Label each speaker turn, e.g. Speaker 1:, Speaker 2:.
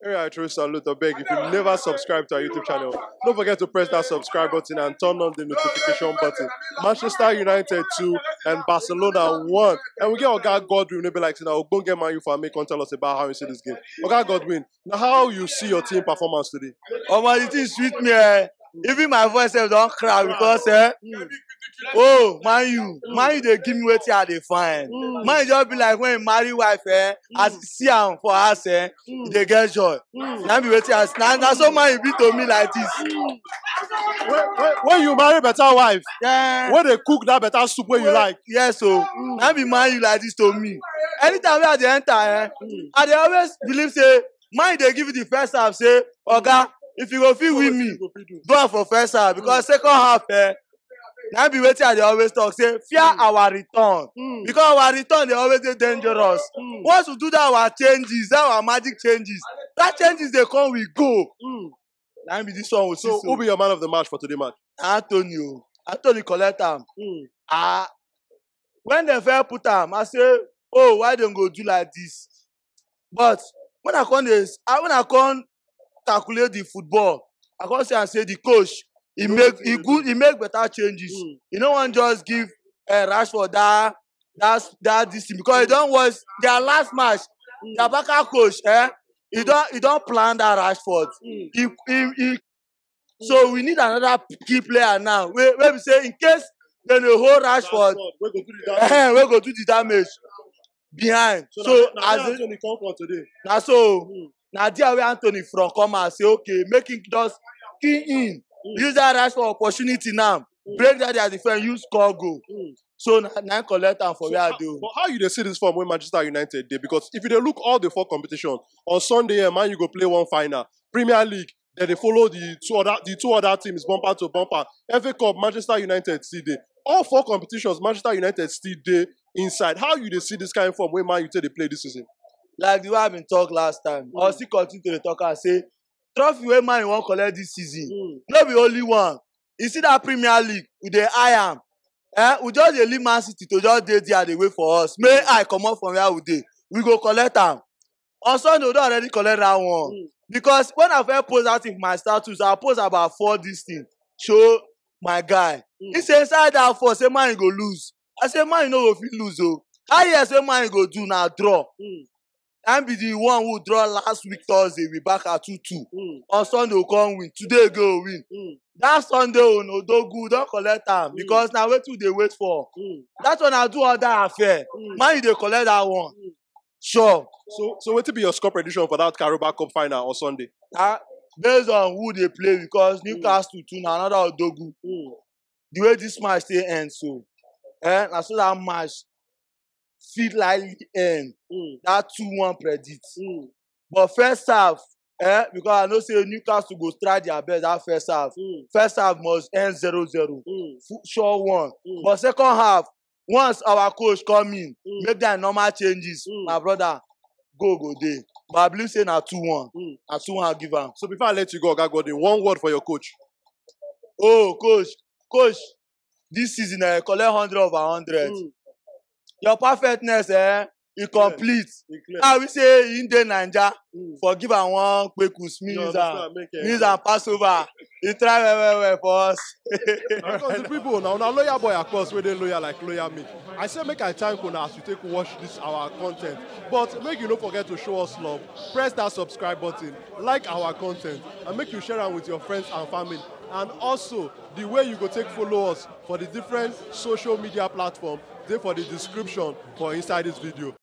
Speaker 1: Hey, I truly salute or beg. If you never subscribe to our YouTube channel, don't forget to press that subscribe button and turn on the notification button. Manchester United 2 and Barcelona 1. And we get Oga Godwin, maybe like, now, go get Man U for me, come tell us about how you see this game. Oga Godwin, now how you see your team performance today?
Speaker 2: Oh man, it is sweet me. Even my voice don't cry because oh man you they give me wetin I dey find. Man just be like when you marry wife as you see am for house they get joy. Now be wetin as now so man you be to me like this.
Speaker 1: When you marry better wife,
Speaker 2: Yeah.
Speaker 1: when they cook that better soup where you like.
Speaker 2: Yes, so now be man you like this to me. Anytime I dey enter I dey always believe say man they give you the first half say oga if you go fit win me do am for first half because second half na be wetin I dey always talk say fear our return because our return dey always dey dangerous. Once we do that our changes, that our magic changes, that changes dey come we go. Na be this one we see.
Speaker 1: So who be your man of the match for today match?
Speaker 2: Antony collect am. When dem first put am I say oh why dem go do like this, but when I come calculate the football I come see am say the coach he make better changes. He no wan just give Rashford that this thing because he don watch their last match. Their backup coach he don plan that Rashford. So we need another key player now wey be say in case dem dey hold Rashford wey go do the damage behind. So as
Speaker 1: Antony come for today.
Speaker 2: na so na there where Antony from come and say okay make him just key in. Use that Rashford opportunity now. Break that their defense, use score goal. So now collect am for where I do.
Speaker 1: But how you dey see this form when Manchester United dey? Because if you dey look all the 4 competitions, on Sunday, man, you go play one final. Premier League, then they follow the two other teams bumper to bumper. FA Cup, Manchester United still dey. All 4 competitions, Manchester United still dey inside. How you dey see this kind of form when Man United dey play this season?
Speaker 2: Like the way I been talk last time, I still continue to talk and say trophy wey Man U wan collect this season no be only one. You see that Premier League we dey eye am. We just dey leave Man City to just dey there dey wait for us. May I comot from where we dey, we go collect am. On Sunday we don already collect that one. Because when I first post that thing for my status, I post about 4 this thing show my guy. He say inside that 4 say Man U go lose. I say Man U no go fit lose o. How you say Man U go do na draw? And be the one who draw last week Thursday we back at 2-2. On Sunday we come win. Today go win. That Sunday Odogu don collect am because na wetin dey wait for. That one I do other affair. Man you dey collect that one. Sure.
Speaker 1: So wetin be your score prediction for that Carabao Cup final on Sunday?
Speaker 2: Based on who they play because Newcastle too na another Odogu. The way this match dey end so, na so that match fit likely end. That 2-1 predict. But first half, because I know say Newcastle go try their best that first half. First half must end 0-0. Sure one. But second half, once our coach come in, make their normal changes, my brother, go dey. But I believe say na 2-1. Na 2-1 I give am.
Speaker 1: So before I let you go, Oga Godwin, one word for your coach.
Speaker 2: Oh, coach, this season collect 100 over 100. Your perfectness e complete. Now we say in dey Naija forgive am one kpekus means and Passover. He try well for us.
Speaker 1: Because the people now lawyer boy across where they loyal like lawyer me. I say make I thank una as you take watch this our content. But make you don't forget to show us love. Press that subscribe button, like our content, and make you share am with your friends and family. And also the way you go take follow us for the different social media platforms, they for the description for inside this video.